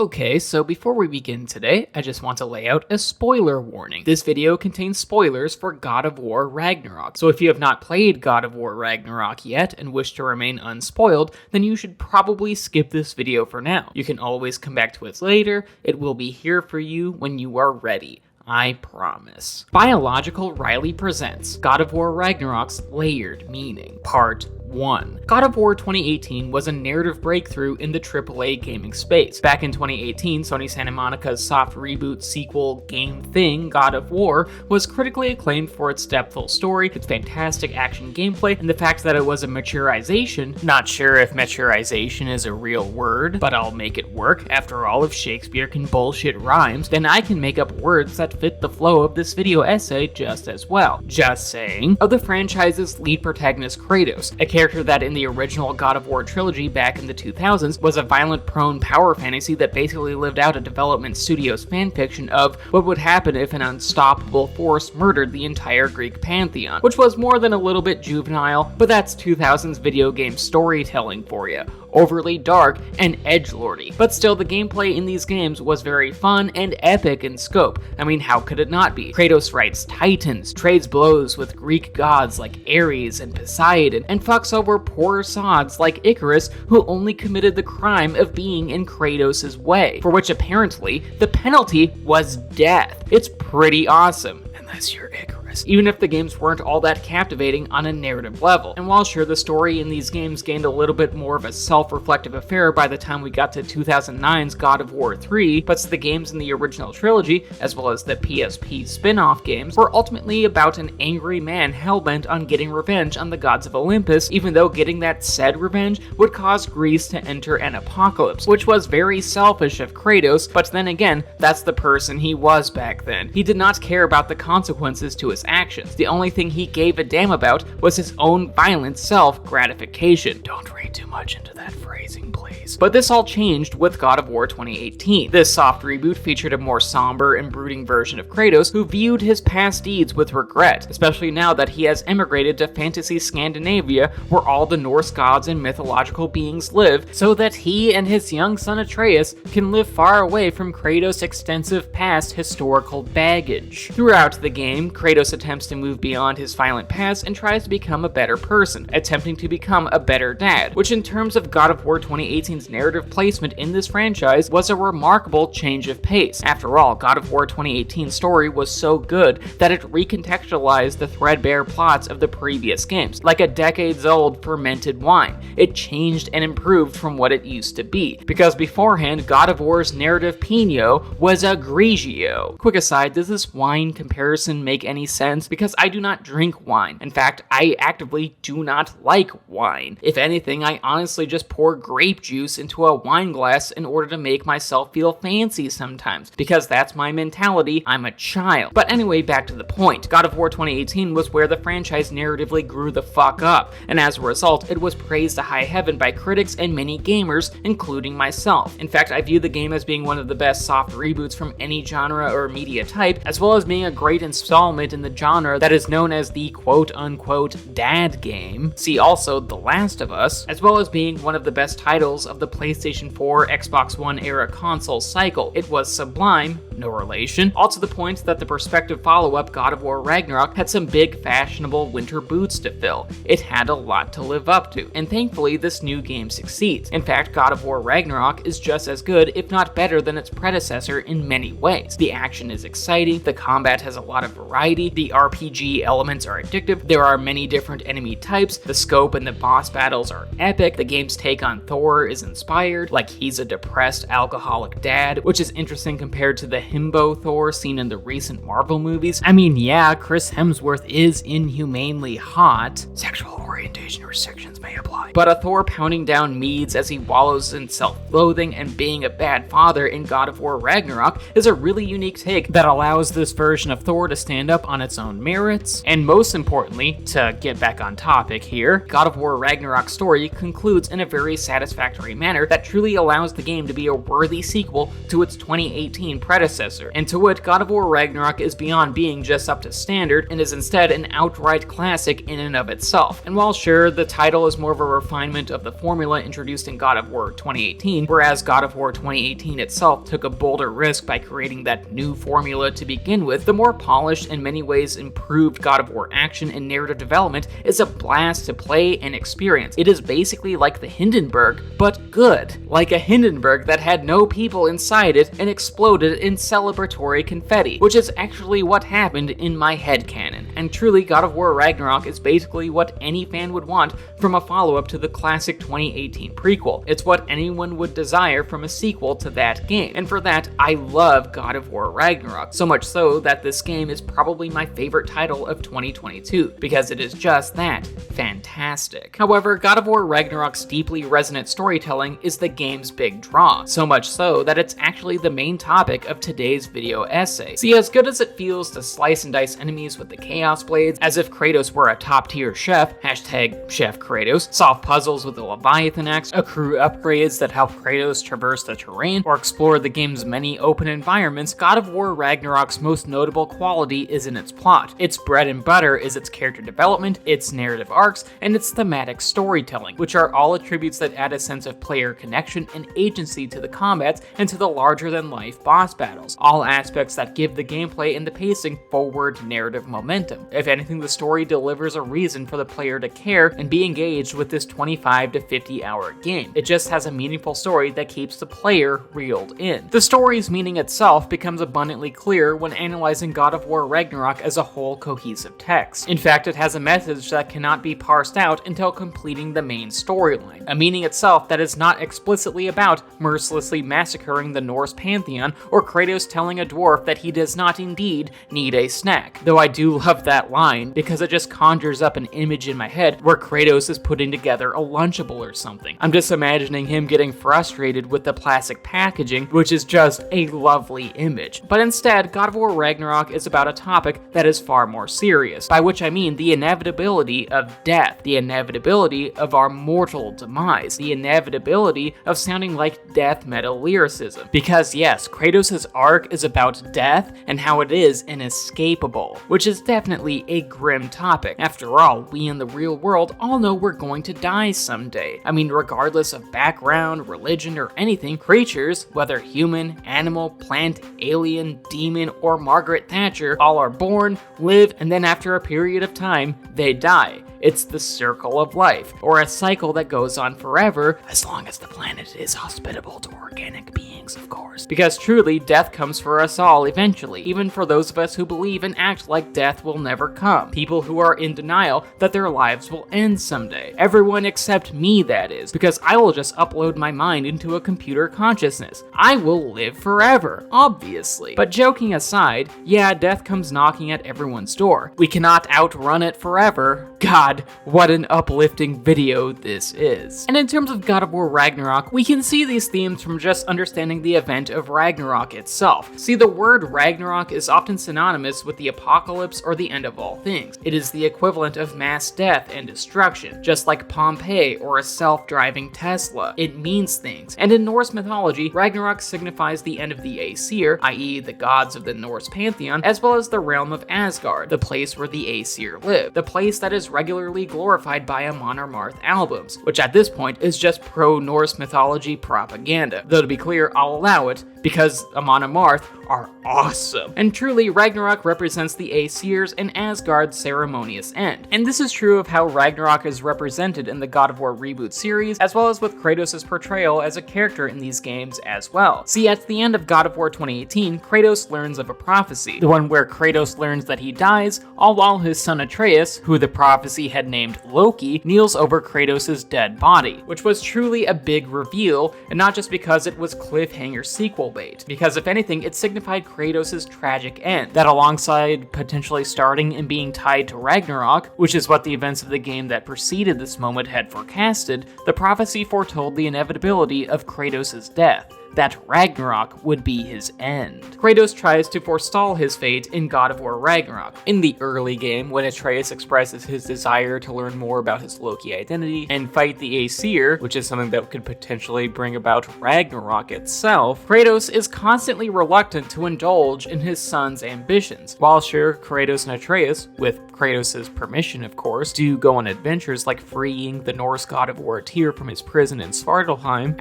Okay, so before we begin today, I just want to lay out a spoiler warning. This video contains spoilers for God of War Ragnarok, so if you have not played God of War Ragnarok yet and wish to remain unspoiled, then you should probably skip this video for now. You can always come back to it later, it will be here for you when you are ready. I promise. Biological Riley presents God of War Ragnarok's Layered Meaning, Part 1. God of War 2018 was a narrative breakthrough in the AAA gaming space. Back in 2018, Sony Santa Monica's soft reboot sequel game thing, God of War, was critically acclaimed for its depthful story, its fantastic action gameplay, and the fact that it was a maturization. Not sure if maturization is a real word, but I'll make it work. After all, if Shakespeare can bullshit rhymes, then I can make up words that fit the flow of this video essay just as well. Just saying. Of the franchise's lead protagonist Kratos, a character that in the original God of War trilogy back in the 2000s was a violent-prone power fantasy that basically lived out a development studio's fanfiction of what would happen if an unstoppable force murdered the entire Greek pantheon, which was more than a little bit juvenile, but that's 2000s video game storytelling for you. Overly dark and edgelordy. But still, the gameplay in these games was very fun and epic in scope. I mean, how could it not be? Kratos fights titans, trades blows with Greek gods like Ares and Poseidon, and fucks over poor sods like Icarus, who only committed the crime of being in Kratos' way, for which apparently the penalty was death. It's pretty awesome, unless you're Icarus. Even if the games weren't all that captivating on a narrative level. And while sure, the story in these games gained a little bit more of a self-reflective affair by the time we got to 2009's God of War 3, but the games in the original trilogy, as well as the PSP spin-off games, were ultimately about an angry man hell-bent on getting revenge on the gods of Olympus, even though getting that said revenge would cause Greece to enter an apocalypse, which was very selfish of Kratos, but then again, that's the person he was back then. He did not care about the consequences to his actions. The only thing he gave a damn about was his own violent self-gratification. Don't read too much into that phrasing, please. But this all changed with God of War 2018. This soft reboot featured a more somber and brooding version of Kratos who viewed his past deeds with regret, especially now that he has emigrated to fantasy Scandinavia where all the Norse gods and mythological beings live, so that he and his young son Atreus can live far away from Kratos' extensive past historical baggage. Throughout the game, Kratos attempts to move beyond his violent past and tries to become a better person, attempting to become a better dad, which in terms of God of War 2018's narrative placement in this franchise was a remarkable change of pace. After all, God of War 2018's story was so good that it recontextualized the threadbare plots of the previous games, like a decades-old fermented wine. It changed and improved from what it used to be, because beforehand, God of War's narrative Pinot was a Grigio. Quick aside, does this wine comparison make any sense? Because I do not drink wine. In fact, I actively do not like wine. If anything, I honestly just pour grape juice into a wine glass in order to make myself feel fancy sometimes, because that's my mentality. I'm a child. But anyway, back to the point. God of War 2018 was where the franchise narratively grew the fuck up, and as a result, it was praised to high heaven by critics and many gamers, including myself. In fact, I view the game as being one of the best soft reboots from any genre or media type, as well as being a great installment in the genre that is known as the quote-unquote dad game. See also The Last of Us, as well as being one of the best titles of the PlayStation 4, Xbox One era console cycle. It was sublime, no relation, all to the point that the prospective follow-up God of War Ragnarok had some big fashionable winter boots to fill. It had a lot to live up to, and thankfully this new game succeeds. In fact, God of War Ragnarok is just as good, if not better than its predecessor in many ways. The action is exciting, the combat has a lot of variety, the RPG elements are addictive, there are many different enemy types, the scope and the boss battles are epic, the game's take on Thor is inspired, like he's a depressed alcoholic dad, which is interesting compared to the himbo Thor seen in the recent Marvel movies. I mean, yeah, Chris Hemsworth is inhumanely hot. Sexual orientation restrictions may apply. But a Thor pounding down meads as he wallows in self-loathing and being a bad father in God of War Ragnarok is a really unique take that allows this version of Thor to stand up on its own merits. And most importantly, to get back on topic here, God of War Ragnarok's story concludes in a very satisfactory manner that truly allows the game to be a worthy sequel to its 2018 predecessor. And to wit, God of War Ragnarok is beyond being just up to standard and is instead an outright classic in and of itself. And while sure, the title is more of a refinement of the formula introduced in God of War 2018, whereas God of War 2018 itself took a bolder risk by creating that new formula to begin with, the more polished, in many ways improved God of War action and narrative development is a blast to play and experience. It is basically like the Hindenburg, but good. Like a Hindenburg that had no people inside it and exploded in celebratory confetti, which is actually what happened in my headcanon. And truly, God of War Ragnarok is basically what any fan would want from a follow-up to the classic 2018 prequel. It's what anyone would desire from a sequel to that game. And for that, I love God of War Ragnarok, so much so that this game is probably my favorite title of 2022, because it is just that fantastic. However, God of War Ragnarok's deeply resonant storytelling is the game's big draw, so much so that it's actually the main topic of today's video essay. See, as good as it feels to slice and dice enemies with the Chaos Blades, as if Kratos were a top-tier chef, hashtag Chef Kratos, solve puzzles with the Leviathan Axe, accrue upgrades that help Kratos traverse the terrain, or explore the game's many open environments, God of War Ragnarok's most notable quality is in its plot. Its bread and butter is its character development, its narrative arcs, and its thematic storytelling, which are all attributes that add a sense of player connection and agency to the combats and to the larger-than-life boss battles, all aspects that give the gameplay and the pacing forward narrative momentum. If anything, the story delivers a reason for the player to care and be engaged with this 25 to 50 hour game. It just has a meaningful story that keeps the player reeled in. The story's meaning itself becomes abundantly clear when analyzing God of War Ragnarok as a whole cohesive text. In fact, it has a message that cannot be parsed out until completing the main storyline, a meaning itself that is not explicitly about mercilessly massacring the Norse pantheon or Kratos telling a dwarf that he does not indeed need a snack. Though I do love that line because it just conjures up an image in my head where Kratos is putting together a Lunchable or something. I'm just imagining him getting frustrated with the plastic packaging, which is just a lovely image. But instead, God of War Ragnarok is about a topic that is far more serious, by which I mean the inevitability of death, the inevitability of our mortal demise, the inevitability of sounding like death metal lyricism. Because yes, Kratos' arc is about death and how it is inescapable, which is definitely a grim topic. After all, we in the real world all know we're going to die someday. I mean, regardless of background, religion, or anything, creatures, whether human, animal, plant, alien, demon, or Margaret Thatcher, all are born, live, and then after a period of time, they die. It's the circle of life, or a cycle that goes on forever, as long as the planet is hospitable to organic beings, of course. Because truly, death comes for us all eventually, even for those of us who believe and act like death will never come. People who are in denial that their lives will end someday. Everyone except me, that is, because I will just upload my mind into a computer consciousness. I will live forever, obviously. But joking aside, yeah, death comes knocking at everyone's door. We cannot outrun it forever. God, what an uplifting video this is. And in terms of God of War Ragnarok, we can see these themes from just understanding the event of Ragnarok itself. See, the word Ragnarok is often synonymous with the apocalypse or the end of all things. It is the equivalent of mass death and destruction, just like Pompeii or a self-driving Tesla. It means things. And in Norse mythology, Ragnarok signifies the end of the Aesir, i.e. the gods of the Norse pantheon, as well as the realm of Asgard, the place where the Aesir live, the place that is regularly glorified by Amon Amarth albums, which at this point is just pro-Norse mythology propaganda. Though to be clear, I'll allow it, because Amon Amarth are awesome. And truly, Ragnarok represents the Aesir's and Asgard's ceremonious end. And this is true of how Ragnarok is represented in the God of War reboot series, as well as with Kratos' portrayal as a character in these games as well. See, at the end of God of War 2018, Kratos learns of a prophecy, the one where Kratos learns that he dies, all while his son Atreus, who the prophecy had named Loki, kneels over Kratos' dead body, which was truly a big reveal, and not just because it was cliffhanger sequel bait, because if anything, it signified Kratos' tragic end, that alongside potentially starting and being tied to Ragnarok, which is what the events of the game that preceded this moment had forecasted, the prophecy foretold the inevitability of Kratos' death. that Ragnarok would be his end. Kratos tries to forestall his fate in God of War Ragnarok. In the early game, when Atreus expresses his desire to learn more about his Loki identity and fight the Aesir, which is something that could potentially bring about Ragnarok itself, Kratos is constantly reluctant to indulge in his son's ambitions. While sure, Kratos and Atreus, with Kratos' permission of course, do go on adventures like freeing the Norse god of war Tyr from his prison in Svartalfheim,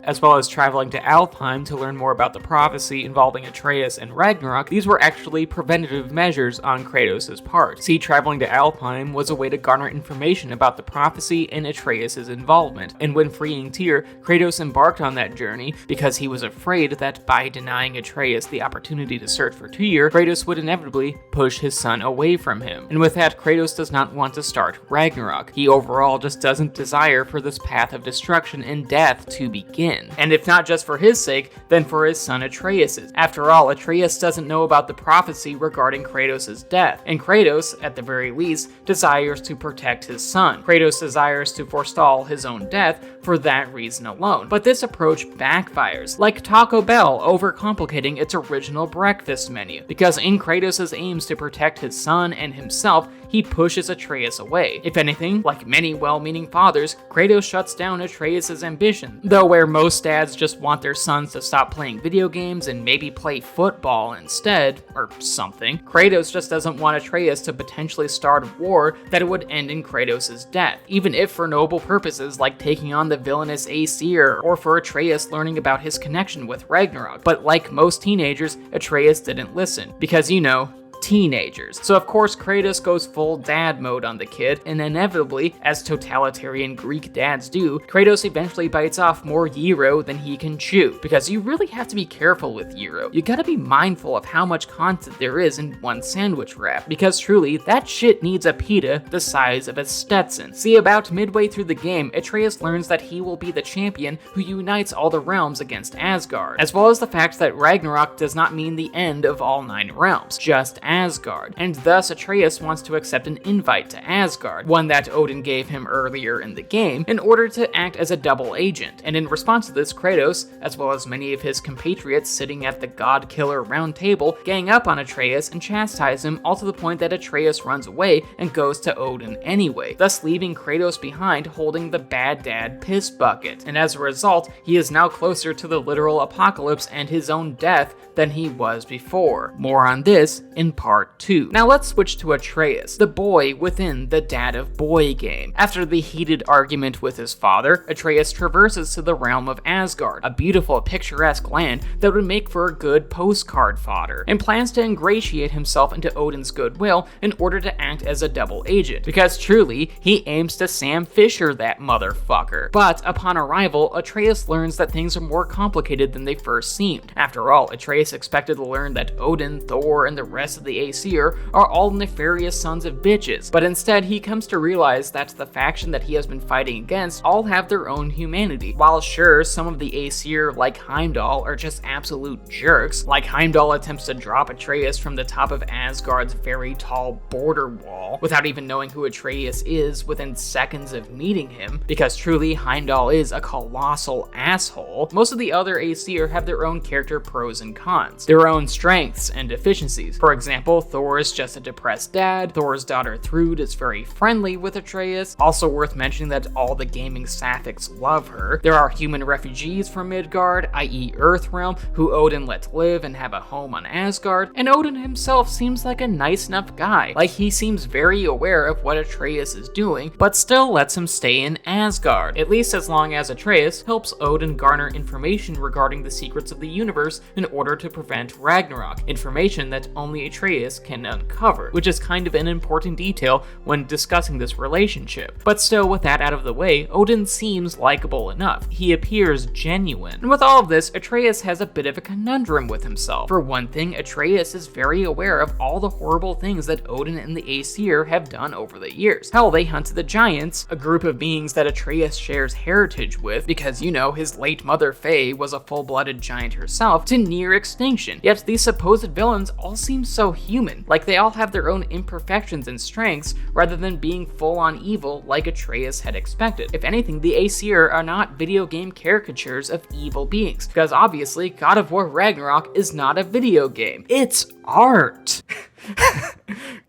as well as traveling to Alfheim to learn more about the prophecy involving Atreus and Ragnarok, these were actually preventative measures on Kratos' part. See, traveling to Alfheim was a way to garner information about the prophecy and Atreus' involvement, and when freeing Tyr, Kratos embarked on that journey because he was afraid that by denying Atreus the opportunity to search for Tyr, Kratos would inevitably push his son away from him. And with that, Kratos does not want to start Ragnarok. He overall just doesn't desire for this path of destruction and death to begin. And if not just for his sake, then for his son Atreus's. After all, Atreus doesn't know about the prophecy regarding Kratos' death, and Kratos, at the very least, desires to protect his son. Kratos desires to forestall his own death for that reason alone. But this approach backfires, like Taco Bell overcomplicating its original breakfast menu, because in Kratos' aims to protect his son and himself, he pushes Atreus away. If anything, like many well-meaning fathers, Kratos shuts down Atreus' ambition. Though where most dads just want their sons to stop playing video games and maybe play football instead, or something, Kratos just doesn't want Atreus to potentially start a war that would end in Kratos' death, even if for noble purposes like taking on the villainous Aesir, or for Atreus learning about his connection with Ragnarok. But like most teenagers, Atreus didn't listen, because you know, teenagers. So of course Kratos goes full dad mode on the kid, and inevitably, as totalitarian Greek dads do, Kratos eventually bites off more gyro than he can chew, because you really have to be careful with gyro. You gotta be mindful of how much content there is in one sandwich wrap, because truly, that shit needs a pita the size of a Stetson. See, about midway through the game, Atreus learns that he will be the champion who unites all the realms against Asgard, as well as the fact that Ragnarok does not mean the end of all 9 realms, just Asgard, and thus Atreus wants to accept an invite to Asgard, one that Odin gave him earlier in the game, in order to act as a double agent. And in response to this, Kratos, as well as many of his compatriots sitting at the God Killer round table, gang up on Atreus and chastise him, all to the point that Atreus runs away and goes to Odin anyway, thus leaving Kratos behind holding the bad dad piss bucket. And as a result, he is now closer to the literal apocalypse and his own death than he was before. More on this in part 2. Now let's switch to Atreus, the boy within the Dad of Boy game. After the heated argument with his father, Atreus traverses to the realm of Asgard, a beautiful picturesque land that would make for a good postcard fodder, and plans to ingratiate himself into Odin's goodwill in order to act as a double agent, because truly, he aims to Sam Fisher that motherfucker. But upon arrival, Atreus learns that things are more complicated than they first seemed. After all, Atreus expected to learn that Odin, Thor, and the rest of the Aesir are all nefarious sons of bitches, but instead he comes to realize that the faction that he has been fighting against all have their own humanity. While sure, some of the Aesir, like Heimdall, are just absolute jerks, like Heimdall attempts to drop Atreus from the top of Asgard's very tall border wall without even knowing who Atreus is within seconds of meeting him, because truly Heimdall is a colossal asshole. Most of the other Aesir have their own character pros and cons, their own strengths and deficiencies. For example, Thor is just a depressed dad, Thor's daughter Thrud is very friendly with Atreus, also worth mentioning that all the gaming sapphics love her. There are human refugees from Midgard, i.e. Earthrealm, who Odin let live and have a home on Asgard, and Odin himself seems like a nice enough guy, like he seems very aware of what Atreus is doing, but still lets him stay in Asgard, at least as long as Atreus helps Odin garner information regarding the secrets of the universe in order to prevent Ragnarok, information that only Atreus can uncover, which is kind of an important detail when discussing this relationship. But still, with that out of the way, Odin seems likable enough. He appears genuine. And with all of this, Atreus has a bit of a conundrum with himself. For one thing, Atreus is very aware of all the horrible things that Odin and the Aesir have done over the years. Hell, they hunted the giants, a group of beings that Atreus shares heritage with, because you know, his late mother Faye was a full-blooded giant herself, to near extinction. Yet these supposed villains all seem so human, like they all have their own imperfections and strengths rather than being full-on evil like Atreus had expected. If anything, the Aesir are not video game caricatures of evil beings, because obviously God of War Ragnarok is not a video game. It's art.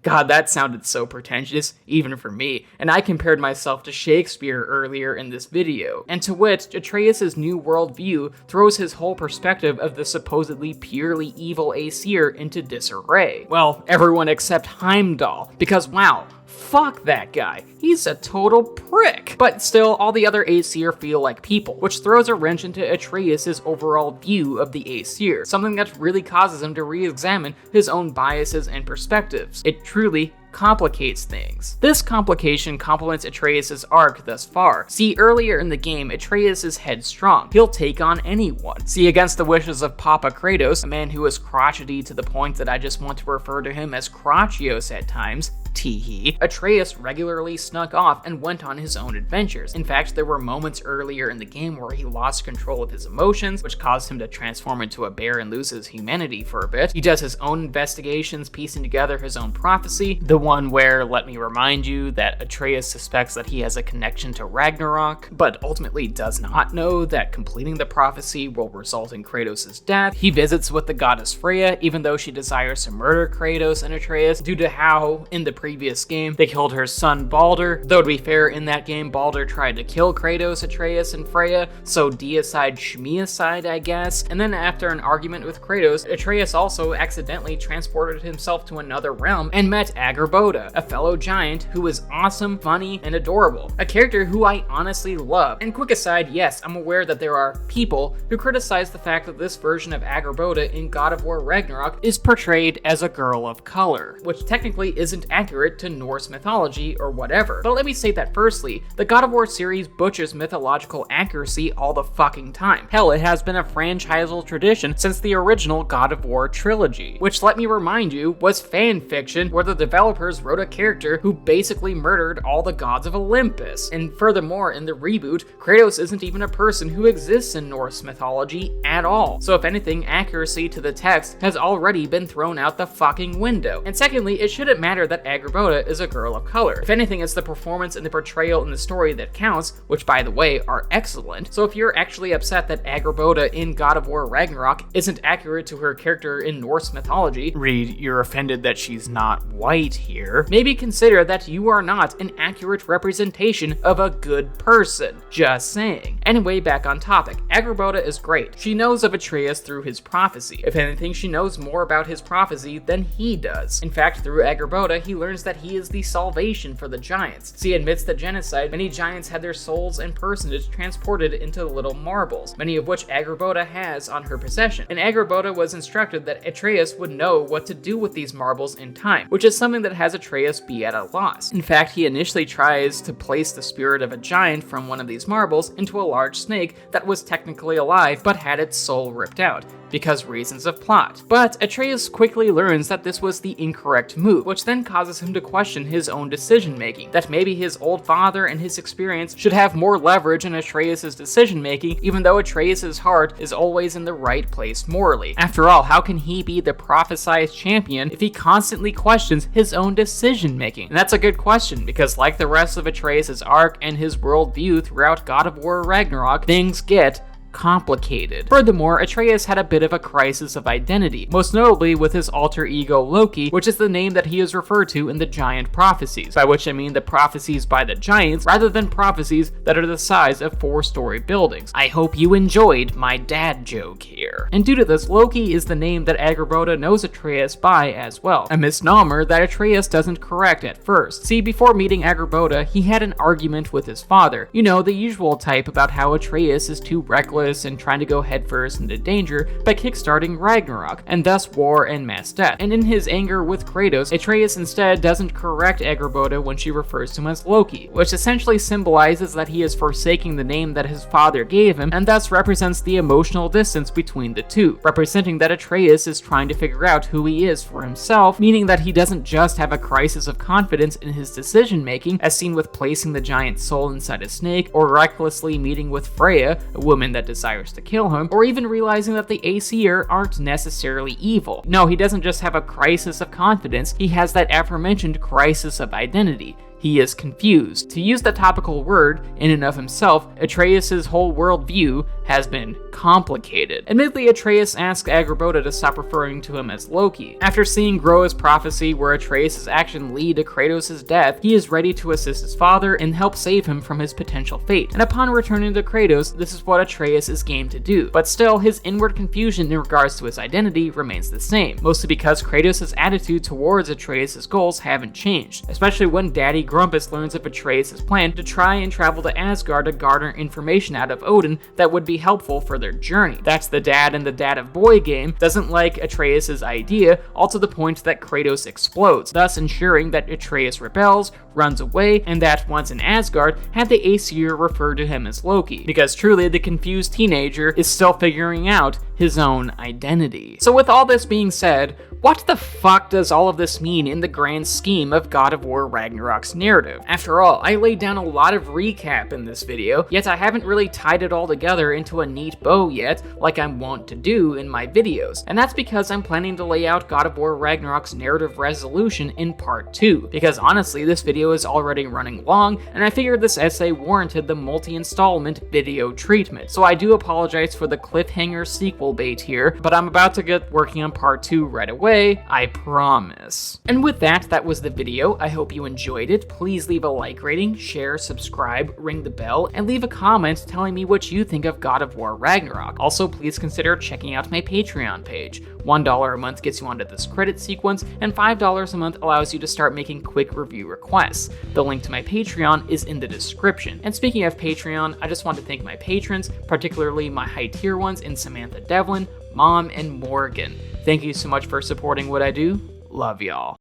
God, that sounded so pretentious, even for me, and I compared myself to Shakespeare earlier in this video, and to which Atreus' new worldview throws his whole perspective of the supposedly purely evil Aesir into disarray. Well, everyone except Heimdall, because wow, fuck that guy. He's a total prick. But still, all the other Aesir feel like people, which throws a wrench into Atreus' overall view of the Aesir, something that really causes him to re-examine his own biases and perspectives. It truly complicates things. This complication complements Atreus' arc thus far. See, earlier in the game, Atreus is headstrong. He'll take on anyone. See, against the wishes of Papa Kratos, a man who is crotchety to the point that I just want to refer to him as Crotchios at times, teehee, Atreus regularly snuck off and went on his own adventures. In fact, there were moments earlier in the game where he lost control of his emotions, which caused him to transform into a bear and lose his humanity for a bit. He does his own investigations, piecing together his own prophecy, the one where, let me remind you, that Atreus suspects that he has a connection to Ragnarok, but ultimately does not know that completing the prophecy will result in Kratos' death. He visits with the goddess Freya, even though she desires to murder Kratos and Atreus due to how, in the previous game, they killed her son Balder. Though to be fair, in that game, Balder tried to kill Kratos, Atreus, and Freya, so deicide Shmiacide, I guess. And then after an argument with Kratos, Atreus also accidentally transported himself to another realm and met Agarboda, a fellow giant who is awesome, funny, and adorable. A character who I honestly love. And quick aside, yes, I'm aware that there are people who criticize the fact that this version of Agarboda in God of War Ragnarok is portrayed as a girl of color, which technically isn't accurate to Norse mythology or whatever. But let me say that firstly, the God of War series butchers mythological accuracy all the fucking time. Hell, it has been a franchisal tradition since the original God of War trilogy, which, let me remind you, was fan fiction where the developers wrote a character who basically murdered all the gods of Olympus. And furthermore, in the reboot, Kratos isn't even a person who exists in Norse mythology at all. So if anything, accuracy to the text has already been thrown out the fucking window. And secondly, it shouldn't matter that Agarboda is a girl of color. If anything, it's the performance and the portrayal in the story that counts, which by the way, are excellent. So if you're actually upset that Agarboda in God of War Ragnarok isn't accurate to her character in Norse mythology, read, you're offended that she's not white here, maybe consider that you are not an accurate representation of a good person. Just saying. Anyway, back on topic. Agarboda is great. She knows of Atreus through his prophecy. If anything, she knows more about his prophecy than he does. In fact, through Agarboda, he learns that he is the salvation for the giants. See, amidst the genocide, many giants had their souls and personage transported into little marbles, many of which Agarboda has on her possession. And Agarboda was instructed that Atreus would know what to do with these marbles in time, which is something that has Atreus be at a loss. In fact, he initially tries to place the spirit of a giant from one of these marbles into a large snake that was technically alive but had its soul ripped out, because reasons of plot. But Atreus quickly learns that this was the incorrect move, which then causes him to question his own decision-making, that maybe his old father and his experience should have more leverage in Atreus' decision-making, even though Atreus' heart is always in the right place morally. After all, how can he be the prophesized champion if he constantly questions his own decision-making? And that's a good question, because like the rest of Atreus' arc and his worldview throughout God of War Ragnarok, things get complicated. Furthermore, Atreus had a bit of a crisis of identity, most notably with his alter ego Loki, which is the name that he is referred to in the giant prophecies, by which I mean the prophecies by the giants rather than prophecies that are the size of 4-story buildings. I hope you enjoyed my dad joke here. And due to this, Loki is the name that Agarboda knows Atreus by as well, a misnomer that Atreus doesn't correct at first. See, before meeting Agarboda, he had an argument with his father. You know, the usual type about how Atreus is too reckless and trying to go headfirst into danger by kickstarting Ragnarok, and thus war and mass death. And in his anger with Kratos, Atreus instead doesn't correct Agarboda when she refers to him as Loki, which essentially symbolizes that he is forsaking the name that his father gave him, and thus represents the emotional distance between the two, representing that Atreus is trying to figure out who he is for himself, meaning that he doesn't just have a crisis of confidence in his decision-making, as seen with placing the giant soul inside a snake, or recklessly meeting with Freya, a woman that desires to kill him, or even realizing that the Aesir aren't necessarily evil. No, he doesn't just have a crisis of confidence, he has that aforementioned crisis of identity. He is confused. To use the topical word, in and of himself, Atreus' whole worldview has been complicated. Admittedly, Atreus asks Angrboda to stop referring to him as Loki. After seeing Groa's prophecy where Atreus' action lead to Kratos' death, he is ready to assist his father and help save him from his potential fate. And upon returning to Kratos, this is what Atreus is game to do. But still, his inward confusion in regards to his identity remains the same, mostly because Kratos' attitude towards Atreus' goals haven't changed, especially when Daddy Grumpus learns of Atreus' plan to try and travel to Asgard to garner information out of Odin that would be helpful for their journey. That's the dad and the dad of boy game doesn't like Atreus' idea, all to the point that Kratos explodes, thus ensuring that Atreus rebels, runs away, and that once in Asgard, had the Aesir refer to him as Loki, because truly the confused teenager is still figuring out his own identity. So with all this being said, what the fuck does all of this mean in the grand scheme of God of War Ragnarok's narrative? After all, I laid down a lot of recap in this video, yet I haven't really tied it all together into a neat bow yet, like I'm wont to do in my videos. And that's because I'm planning to lay out God of War Ragnarok's narrative resolution in part 2, because honestly, this video is already running long, and I figured this essay warranted the multi-installment video treatment. So I do apologize for the cliffhanger sequel bait here, but I'm about to get working on part 2 right away, I promise. And with that, that was the video. I hope you enjoyed it. Please leave a like rating, share, subscribe, ring the bell, and leave a comment telling me what you think of God of War Ragnarok. Also, please consider checking out my Patreon page. $1 a month gets you onto this credit sequence, and $5 a month allows you to start making quick review requests. The link to my Patreon is in the description. And speaking of Patreon, I just want to thank my patrons, particularly my high tier ones in Samantha Devlin, Mom, and Morgan. Thank you so much for supporting what I do. Love y'all.